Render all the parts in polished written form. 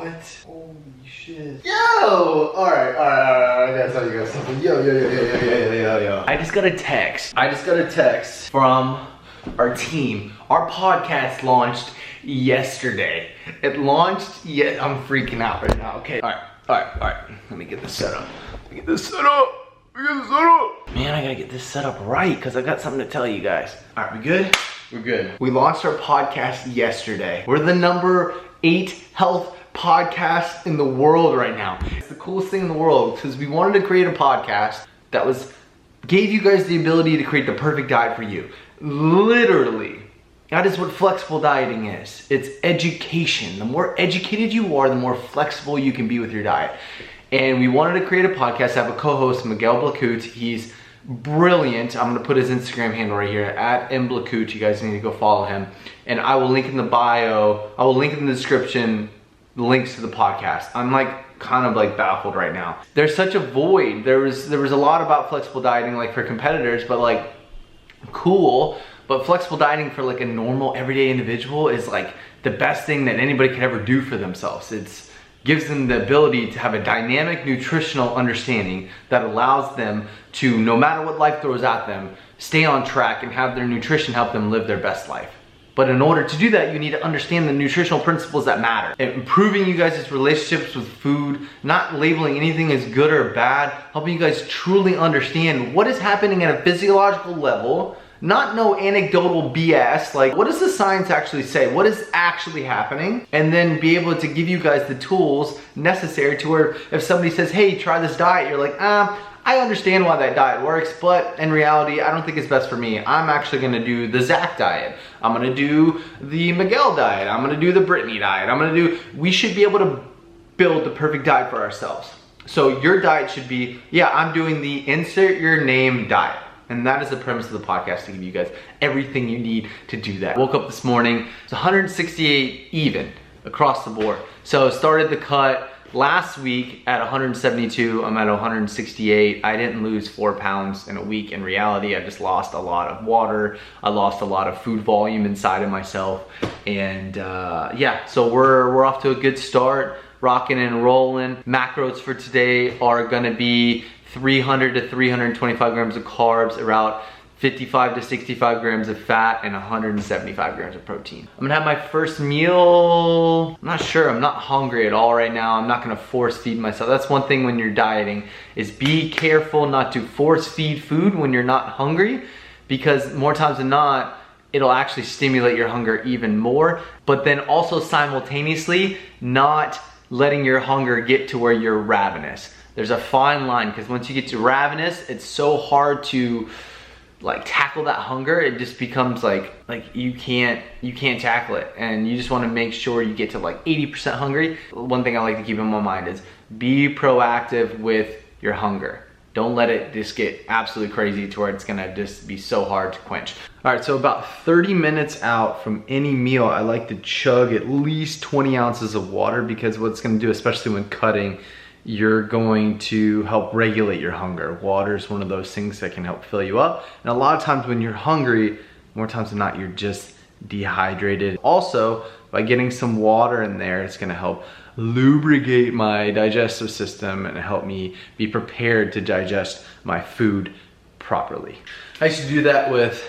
What? Holy shit. Yo! Alright. I gotta tell you guys something. Yo. I just got a text from our team. Our podcast launched yesterday. It launched, I'm freaking out right now. Okay, alright. Let me get this set up. Man, I gotta get this set up right because I got something to tell you guys. Alright, we good? We're good. We launched our podcast yesterday. We're the number 8 health podcast in the world right now. It's the coolest thing in the world because we wanted to create a podcast that gave you guys the ability to create the perfect diet for you. Literally. That is what flexible dieting is. It's education. The more educated you are, the more flexible you can be with your diet. And we wanted to create a podcast. I have a co-host, Miguel IG. He's brilliant. I'm gonna put his Instagram handle right here, @mblakut. You guys need to go follow him. And I will link in the bio, I will link in the description the links to the podcast. I'm kind of baffled right now. There's such a void. There was a lot about flexible dieting for competitors, but cool. But flexible dieting for a normal everyday individual is the best thing that anybody could ever do for themselves. It gives them the ability to have a dynamic nutritional understanding that allows them to, no matter what life throws at them, stay on track and have their nutrition help them live their best life. But in order to do that, you need to understand the nutritional principles that matter. Improving you guys' relationships with food, not labeling anything as good or bad, helping you guys truly understand what is happening at a physiological level, not no anecdotal BS, what does the science actually say? What is actually happening? And then be able to give you guys the tools necessary to where if somebody says, hey, try this diet, you're I understand why that diet works, but in reality, I don't think it's best for me. I'm actually gonna do the Zach diet. I'm gonna do the Miguel diet. I'm gonna do the Brittany diet. We should be able to build the perfect diet for ourselves. So your diet should be, I'm doing the insert your name diet. And that is the premise of the podcast, to give you guys everything you need to do that. Woke up this morning, it's 168 even across the board. So started the cut last week at 172, I'm at 168. I didn't lose 4 pounds in a week. In reality, I just lost a lot of water. I lost a lot of food volume inside of myself. And so we're off to a good start, rocking and rolling. Macros for today are gonna be 300 to 325 grams of carbs, around 55 to 65 grams of fat, and 175 grams of protein. I'm gonna have my first meal. I'm not sure, I'm not hungry at all right now. I'm not gonna force feed myself. That's one thing when you're dieting, is be careful not to force feed food when you're not hungry, because more times than not, it'll actually stimulate your hunger even more. But then also simultaneously, not letting your hunger get to where you're ravenous. There's a fine line, because once you get to ravenous, it's so hard to tackle that hunger. It just becomes you can't tackle it, and you just want to make sure you get to 80% hungry. One thing I like to keep in my mind is be proactive with your hunger. Don't let it just get absolutely crazy to where it's gonna just be so hard to quench. All right, so about 30 minutes out from any meal, I like to chug at least 20 ounces of water, because what it's gonna do, especially when cutting, you're going to help regulate your hunger. Water is one of those things that can help fill you up. And a lot of times when you're hungry, more times than not, you're just dehydrated. Also, by getting some water in there, it's gonna help lubricate my digestive system and help me be prepared to digest my food properly. I used to do that with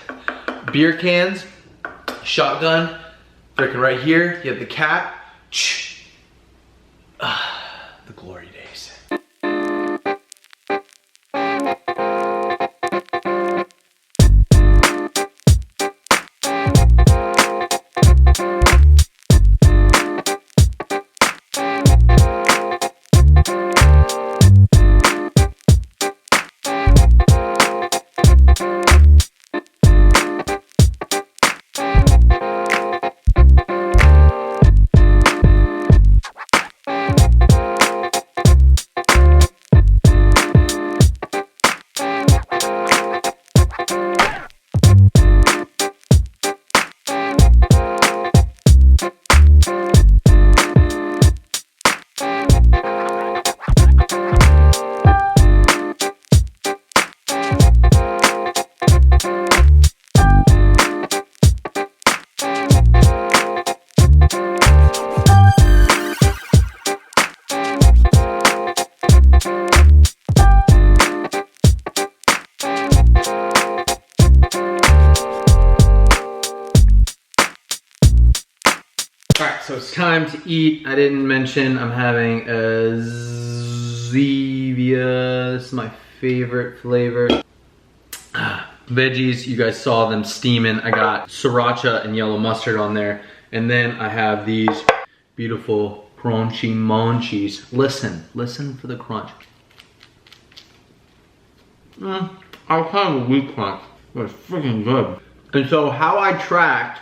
beer cans, shotgun, freaking right here, you have the cat. The glory days. so it's time to eat. I didn't mention I'm having a Zevia. This is my favorite flavor. Veggies, you guys saw them steaming. I got sriracha and yellow mustard on there. And then I have these beautiful crunchy munchies. Listen for the crunch. I was kind of a weak crunch, but it's freaking good. And so how I tracked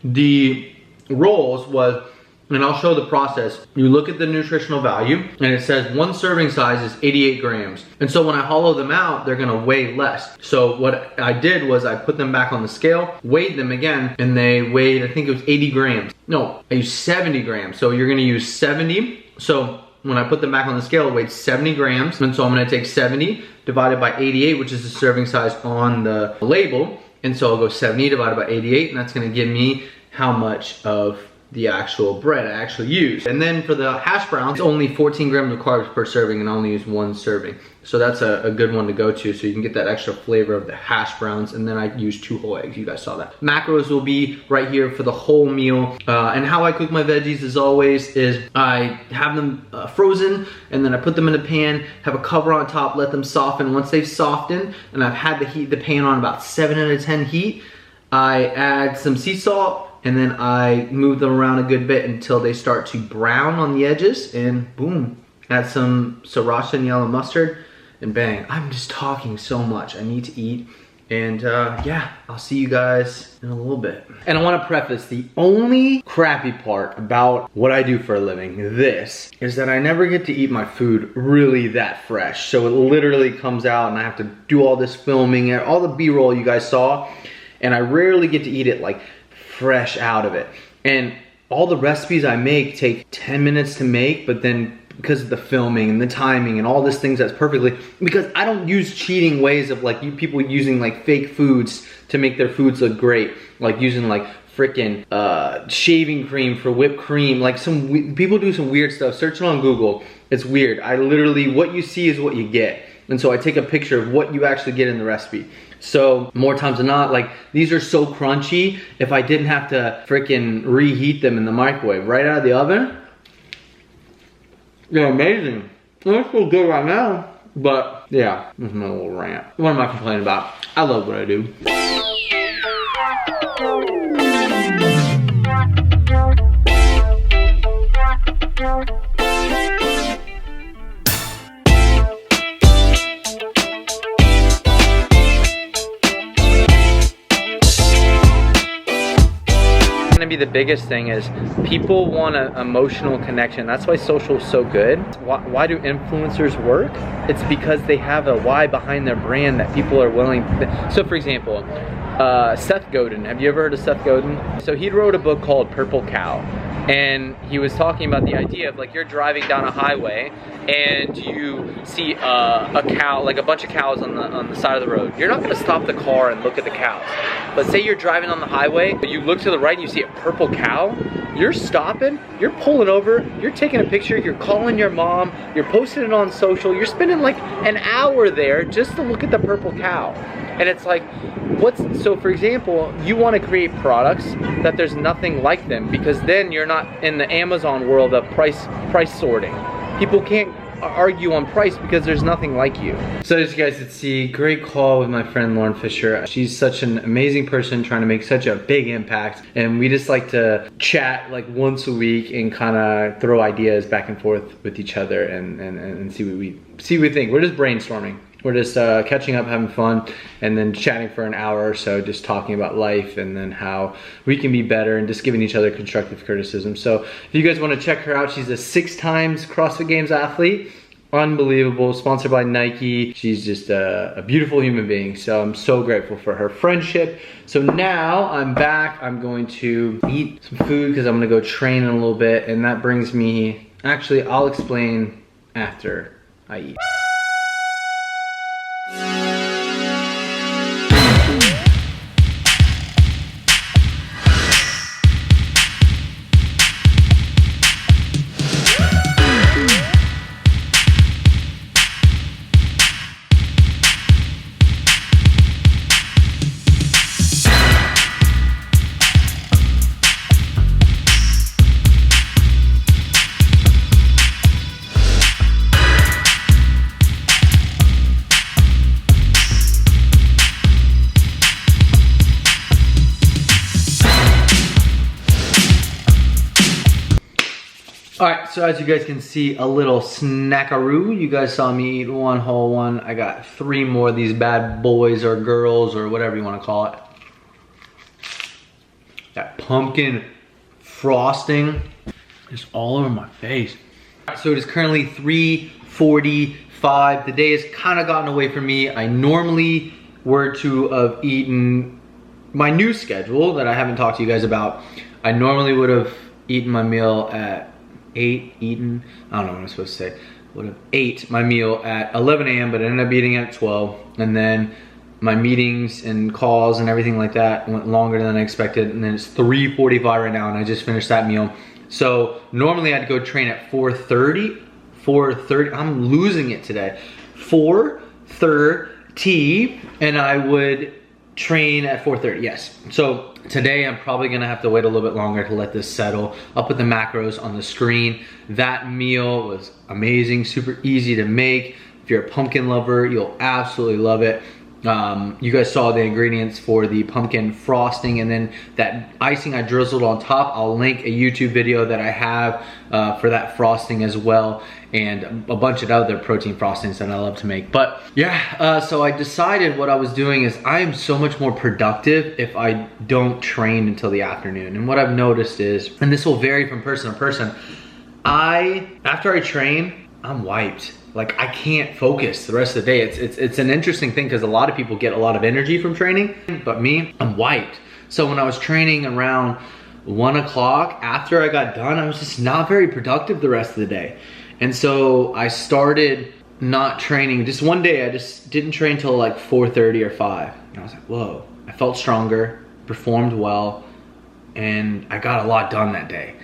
the rolls was, and I'll show the process. You look at the nutritional value and it says one serving size is 88 grams. And so when I hollow them out, they're gonna weigh less. So what I did was I put them back on the scale, weighed them again, and they weighed, I think it was 80 grams. No, I used 70 grams. So you're gonna use 70. So when I put them back on the scale, it weighed 70 grams. And so I'm gonna take 70 divided by 88, which is the serving size on the label. And so I'll go 70 divided by 88, and that's gonna give me how much of the actual bread I actually use. And then for the hash browns, only 14 grams of carbs per serving, and I only use one serving. So that's a good one to go to, so you can get that extra flavor of the hash browns. And then I use 2 whole eggs, you guys saw that. Macros will be right here for the whole meal. And how I cook my veggies, as always, is I have them frozen, and then I put them in a pan, have a cover on top, let them soften. Once they've softened, and I've had the pan on about 7 out of 10 heat, I add some sea salt, and then I move them around a good bit until they start to brown on the edges, and boom, add some sriracha and yellow mustard, and bang. I'm just talking so much. I need to eat, and yeah, I'll see you guys in a little bit. And I wanna preface, the only crappy part about what I do for a living, is that I never get to eat my food really that fresh. So it literally comes out and I have to do all this filming, all the B-roll you guys saw, and I rarely get to eat it like fresh out of it. And all the recipes I make take 10 minutes to make, but then because of the filming and the timing and all these things, that's perfectly, because I don't use cheating ways of like you people using like fake foods to make their foods look great, like using like freaking shaving cream for whipped cream. Like people do some weird stuff. Search it on Google. It's weird. I literally, what you see is what you get. And so I take a picture of what you actually get in the recipe. So more times than not, like these are so crunchy, if I didn't have to freaking reheat them in the microwave right out of the oven, they're amazing. They feel good right now, but yeah, this is my little rant. What am I complaining about? I love what I do. Be the biggest thing is people want an emotional connection. That's why social is so good. Why do influencers work? It's because they have a why behind their brand that people are willing. So for example, Seth Godin. Have you ever heard of Seth Godin? So he wrote a book called Purple Cow, and he was talking about the idea of like you're driving down a highway and you see a cow, like a bunch of cows on the side of the road. You're not gonna stop the car and look at the cows. But say you're driving on the highway, you look to the right and you see a purple cow, you're stopping, you're pulling over, you're taking a picture, you're calling your mom, you're posting it on social, you're spending like an hour there just to look at the purple cow. And it's like, so for example, you want to create products that there's nothing like them, because then you're not in the Amazon world of price sorting. People can't argue on price because there's nothing like you. So as you guys could see, great call with my friend Lauren Fisher. She's such an amazing person trying to make such a big impact, and we just like to chat like once a week and kind of throw ideas back and forth with each other and see what we think. We're just brainstorming. We're just catching up, having fun, and then chatting for an hour or so, just talking about life and then how we can be better and just giving each other constructive criticism. So if you guys want to check her out, she's a 6 times CrossFit Games athlete. Unbelievable, sponsored by Nike. She's just a beautiful human being. So I'm so grateful for her friendship. So now I'm back. I'm going to eat some food because I'm gonna go train in a little bit. And that brings me, actually, I'll explain after I eat. All right, so as you guys can see, a little snackaroo. You guys saw me eat one whole one. I got 3 more of these bad boys or girls or whatever you want to call it. That pumpkin frosting is all over my face. So it is currently 3:45. The day has kind of gotten away from me. I normally were to have eaten my new schedule that I haven't talked to you guys about. I normally would have eaten my meal at 8, I don't know what I'm supposed to say. Would have ate my meal at 11 a.m. but I ended up eating at 12. And then my meetings and calls and everything like that went longer than I expected. And then it's 3:45 right now and I just finished that meal. So normally I'd go train at 4:30. I'm losing it today. 4:30 and I would train at 4:30, yes. So today I'm probably gonna have to wait a little bit longer to let this settle. I'll put the macros on the screen. That meal was amazing, super easy to make. If you're a pumpkin lover, you'll absolutely love it. You guys saw the ingredients for the pumpkin frosting and then that icing I drizzled on top. I'll link a YouTube video that I have for that frosting as well, and a bunch of other protein frostings that I love to make. But yeah, so I decided what I was doing is I am so much more productive if I don't train until the afternoon. And what I've noticed is, and this will vary from person to person, after I train, I'm wiped. Like I can't focus the rest of the day. It's an interesting thing because a lot of people get a lot of energy from training, but me, I'm wiped. So when I was training around 1 o'clock, after I got done, I was just not very productive the rest of the day. And so I started not training. Just one day, I just didn't train till like 4:30 or 5. And I was like, whoa, I felt stronger, performed well, and I got a lot done that day.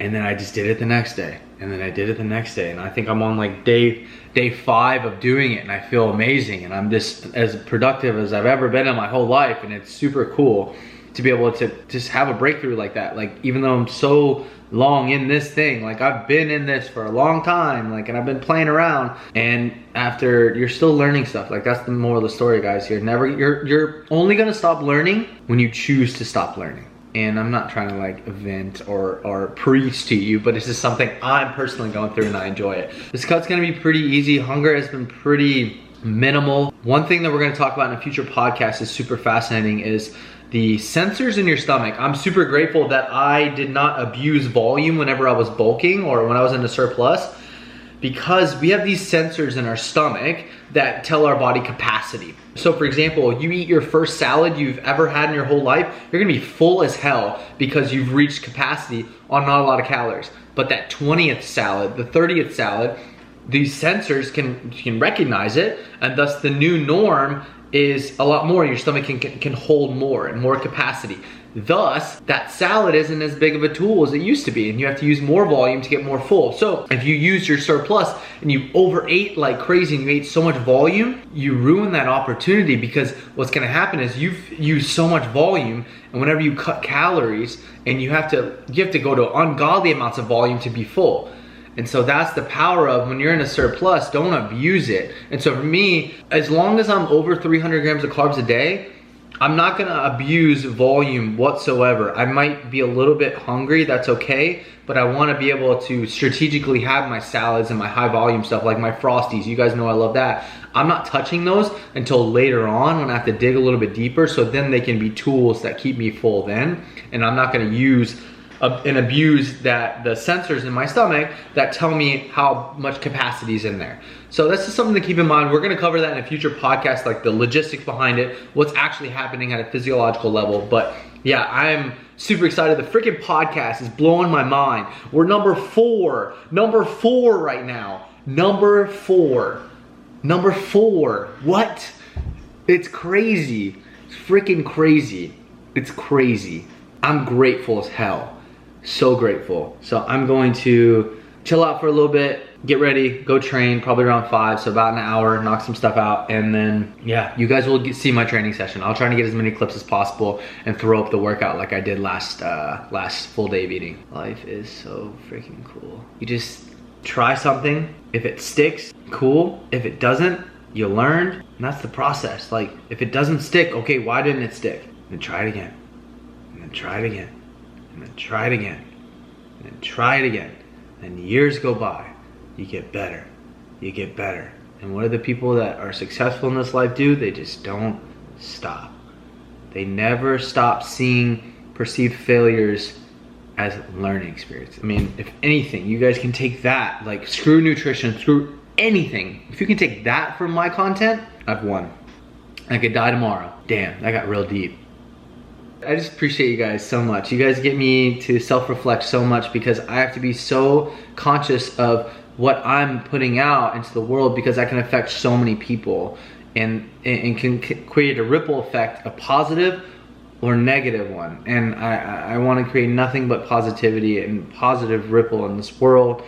And then I just did it the next day. And then I did it the next day. And I think I'm on like day 5 of doing it and I feel amazing. And I'm just as productive as I've ever been in my whole life. And it's super cool to be able to just have a breakthrough like that. Like even though I'm so long in this thing, like I've been in this for a long time, like, and I've been playing around, and after you're still learning stuff. Like that's the moral of the story, guys. You're only gonna stop learning when you choose to stop learning. And I'm not trying to like vent or preach to you, but it's just something I'm personally going through and I enjoy it. This cut's gonna be pretty easy. Hunger has been pretty minimal. One thing that we're gonna talk about in a future podcast is super fascinating is the sensors in your stomach. I'm super grateful that I did not abuse volume whenever I was bulking or when I was in a surplus, because we have these sensors in our stomach that tell our body capacity. So for example, you eat your first salad you've ever had in your whole life, you're gonna be full as hell because you've reached capacity on not a lot of calories. But that 20th salad, the 30th salad, these sensors can recognize it, and thus the new norm is a lot more. Your stomach can hold more and more capacity. Thus, that salad isn't as big of a tool as it used to be, and you have to use more volume to get more full. So if you use your surplus and you overate like crazy and you ate so much volume, you ruin that opportunity, because what's gonna happen is you've used so much volume, and whenever you cut calories, and you have to go to ungodly amounts of volume to be full. And so that's the power of when you're in a surplus, don't abuse it. And so for me, as long as I'm over 300 grams of carbs a day, I'm not gonna abuse volume whatsoever. I might be a little bit hungry, that's okay, but I wanna be able to strategically have my salads and my high volume stuff, like my Frosties. You guys know I love that. I'm not touching those until later on when I have to dig a little bit deeper, so then they can be tools that keep me full then. And I'm not gonna use and abuse the sensors in my stomach that tell me how much capacity is in there. So that's just something to keep in mind. We're gonna cover that in a future podcast, like the logistics behind it, what's actually happening at a physiological level. But yeah, I'm super excited. The freaking podcast is blowing my mind. We're number four right now. Number four. What? It's crazy. It's freaking crazy. It's crazy. I'm grateful as hell. So grateful. So I'm going to chill out for a little bit, get ready, go train, probably around 5, so about an hour, knock some stuff out, and then yeah, you guys will see my training session. I'll try to get as many clips as possible and throw up the workout like I did last full day of eating. Life is so freaking cool. You just try something. If it sticks, cool. If it doesn't, you learn, and that's the process. Like, if it doesn't stick, okay, why didn't it stick? Then try it again, and then try it again, and then try it again, and then try it again. And years go by, you get better, you get better. And what do the people that are successful in this life do? They just don't stop. They never stop seeing perceived failures as learning experience. I mean, if anything, you guys can take that, like screw nutrition, screw anything. If you can take that from my content, I've won. I could die tomorrow. Damn, that got real deep. I just appreciate you guys so much. You guys get me to self-reflect so much because I have to be so conscious of what I'm putting out into the world because I can affect so many people and can create a ripple effect, a positive or negative one. And I want to create nothing but positivity and positive ripple in this world.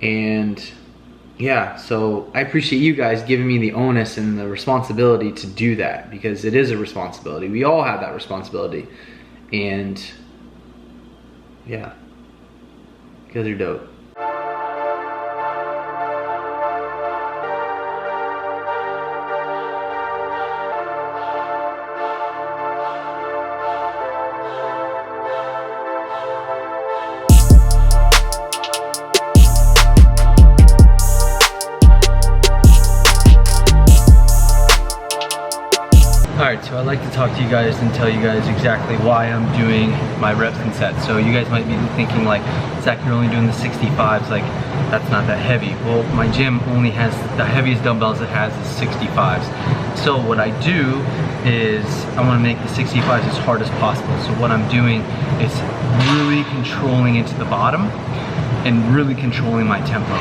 And yeah, so I appreciate you guys giving me the onus and the responsibility to do that because it is a responsibility. We all have that responsibility. And yeah, you guys are dope. Alright, so I'd like to talk to you guys and tell you guys exactly why I'm doing my reps and sets. So you guys might be thinking like, Zach, you're only doing the 65s, like that's not that heavy. Well, my gym only has, the heaviest dumbbells it has is 65s. So what I do is I want to make the 65s as hard as possible. So what I'm doing is really controlling it to the bottom and really controlling my tempo.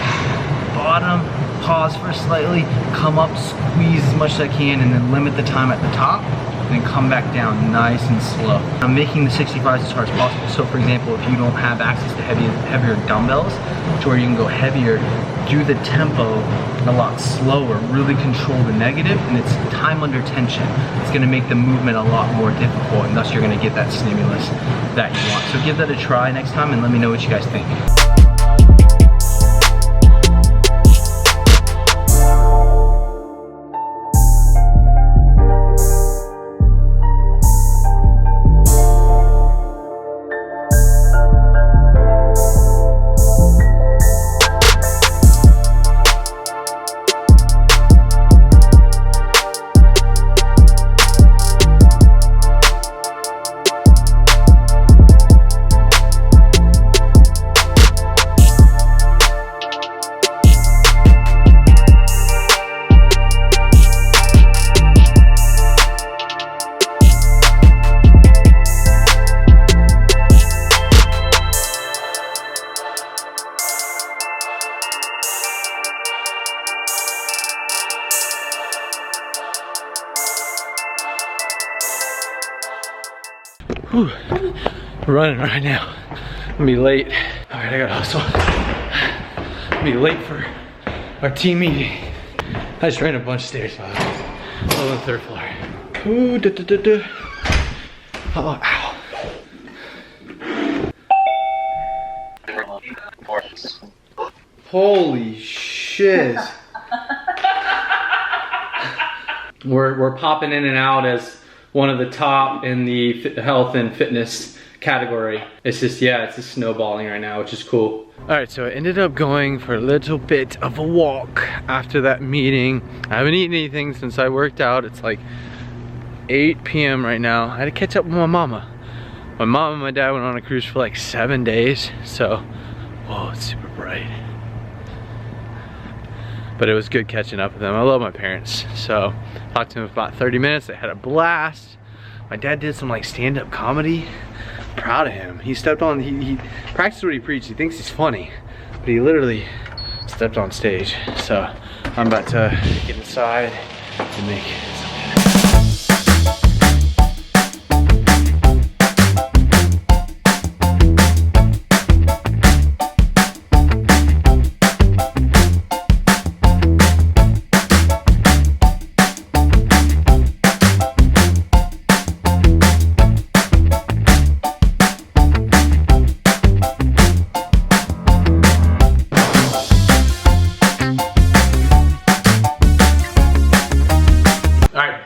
Bottom, pause for slightly, come up, squeeze as much as I can, and then limit the time at the top, and then come back down nice and slow. I'm making the 65s as hard as possible. So for example, if you don't have access to heavier dumbbells, to where you can go heavier, do the tempo a lot slower, really control the negative, and it's time under tension. It's gonna make the movement a lot more difficult, and thus you're gonna get that stimulus that you want. So give that a try next time and let me know what you guys think. Whew. We're running right now. I'm gonna be late. All right, I gotta hustle. I'm gonna be late for our team meeting. I just ran a bunch of stairs, by the way. On the 3rd floor. Ooh, da, da, da, da. Oh, ow. Holy shit. We're popping in and out as one of the top in the health and fitness category. It's just, yeah, it's just snowballing right now, which is cool. All right, so I ended up going for a little bit of a walk after that meeting. I haven't eaten anything since I worked out. It's like 8 p.m. right now. I had to catch up with my mama. My mom and my dad went on a cruise for like 7 days, so, whoa, it's super bright. But it was good catching up with them. I love my parents. So, talked to them for about 30 minutes. They had a blast. My dad did some like stand-up comedy. I'm proud of him. He stepped on, he practiced what he preached. He thinks he's funny, but he literally stepped on stage. So, I'm about to get inside and make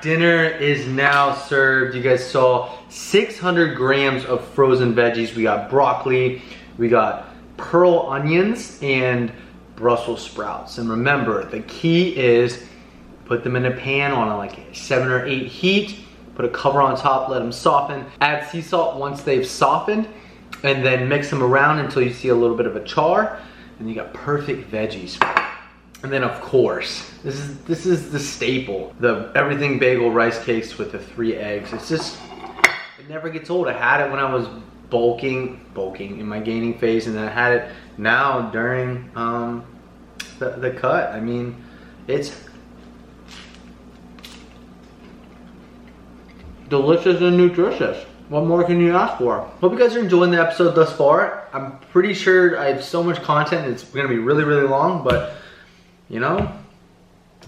dinner is now served. You guys saw 600 grams of frozen veggies. We got broccoli, we got pearl onions and Brussels sprouts. And remember, the key is put them in a pan on like 7 or 8 heat, put a cover on top, let them soften, add sea salt once they've softened, and then mix them around until you see a little bit of a char, and you got perfect veggies. And then of course, this is the staple, the everything bagel rice cakes with the 3 eggs. It's just, it never gets old. I had it when I was bulking in my gaining phase, and then I had it now during the cut. I mean, it's delicious and nutritious. What more can you ask for? Hope you guys are enjoying the episode thus far. I'm pretty sure I have so much content, it's gonna be really, really long, but you know,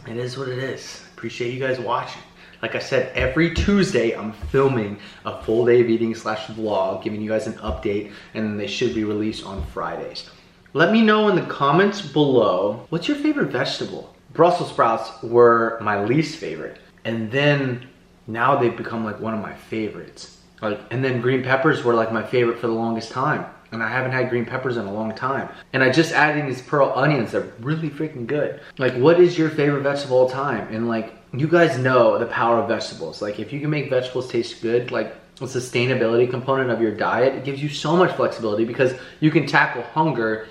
it is what it is. Appreciate you guys watching. Like I said, every Tuesday I'm filming a full day of eating / vlog, giving you guys an update, and then they should be released on Fridays. Let me know in the comments below, what's your favorite vegetable? Brussels sprouts were my least favorite, and then now they've become like one of my favorites. And then green peppers were like my favorite for the longest time, and I haven't had green peppers in a long time. And I just added these pearl onions, they're really freaking good. Like, what is your favorite vegetable of all time? And like, you guys know the power of vegetables. Like, if you can make vegetables taste good, like the sustainability component of your diet, it gives you so much flexibility because you can tackle hunger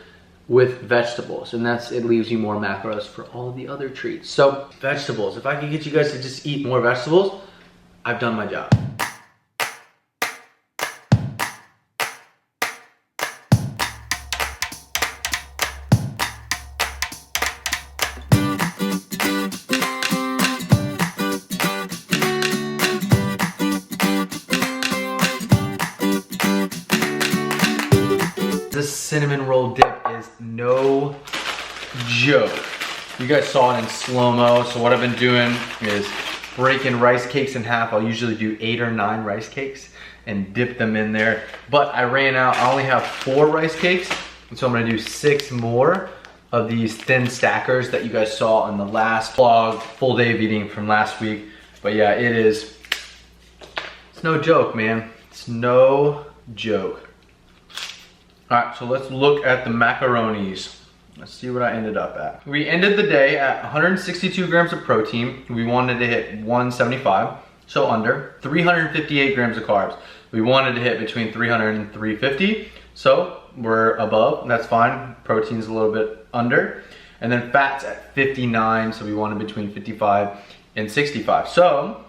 with vegetables, and it leaves you more macros for all of the other treats. So vegetables, if I could get you guys to just eat more vegetables, I've done my job. This cinnamon roll dip is no joke. You guys saw it in slow-mo, so what I've been doing is breaking rice cakes in half. I'll usually do 8 or 9 rice cakes and dip them in there. But I ran out, I only have 4 rice cakes, and so I'm gonna do 6 more of these thin stackers that you guys saw on the last vlog, full day of eating from last week. But yeah, it's no joke, man. It's no joke. All right, so let's look at the macaronis. Let's see what I ended up at. We ended the day at 162 grams of protein. We wanted to hit 175, so under. 358 grams of carbs. We wanted to hit between 300 and 350, so we're above, that's fine. Protein's a little bit under. And then fats at 59, so we wanted between 55 and 65. So,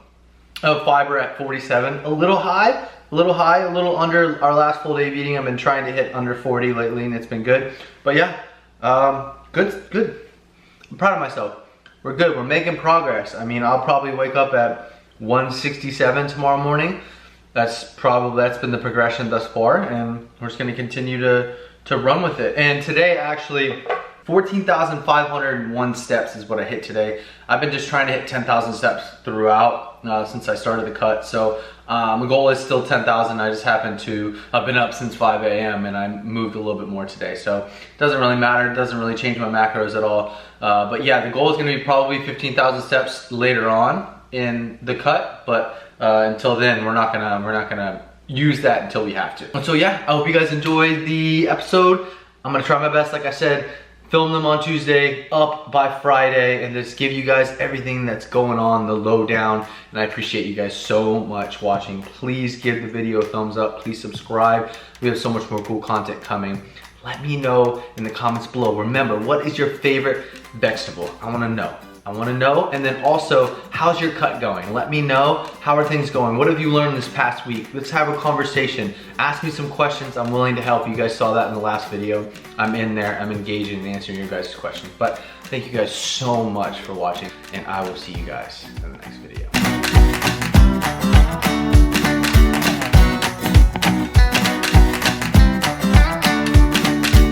fiber at 47, a little high, a little under our last full day of eating. I've been trying to hit under 40 lately, and it's been good. But yeah, good. I'm proud of myself. We're good, we're making progress. I mean, I'll probably wake up at 167 tomorrow morning. That's been the progression thus far, and we're just gonna continue to run with it. And today, actually, 14,501 steps is what I hit today. I've been just trying to hit 10,000 steps throughout since I started the cut. So the goal is still 10,000. I've been up since 5 a.m. and I moved a little bit more today. So it doesn't really matter. It doesn't really change my macros at all. But yeah, the goal is gonna be probably 15,000 steps later on in the cut. But until then, we're not gonna use that until we have to. And so yeah, I hope you guys enjoyed the episode. I'm gonna try my best, like I said, film them on Tuesday, up by Friday, and just give you guys everything that's going on, the lowdown. And I appreciate you guys so much watching. Please give the video a thumbs up. Please subscribe. We have so much more cool content coming. Let me know in the comments below. Remember, what is your favorite vegetable? I wanna know. And then also, how's your cut going? Let me know, how are things going? What have you learned this past week? Let's have a conversation. Ask me some questions, I'm willing to help. You guys saw that in the last video. I'm in there, I'm engaging in answering your guys' questions. But thank you guys so much for watching, and I will see you guys in the next video.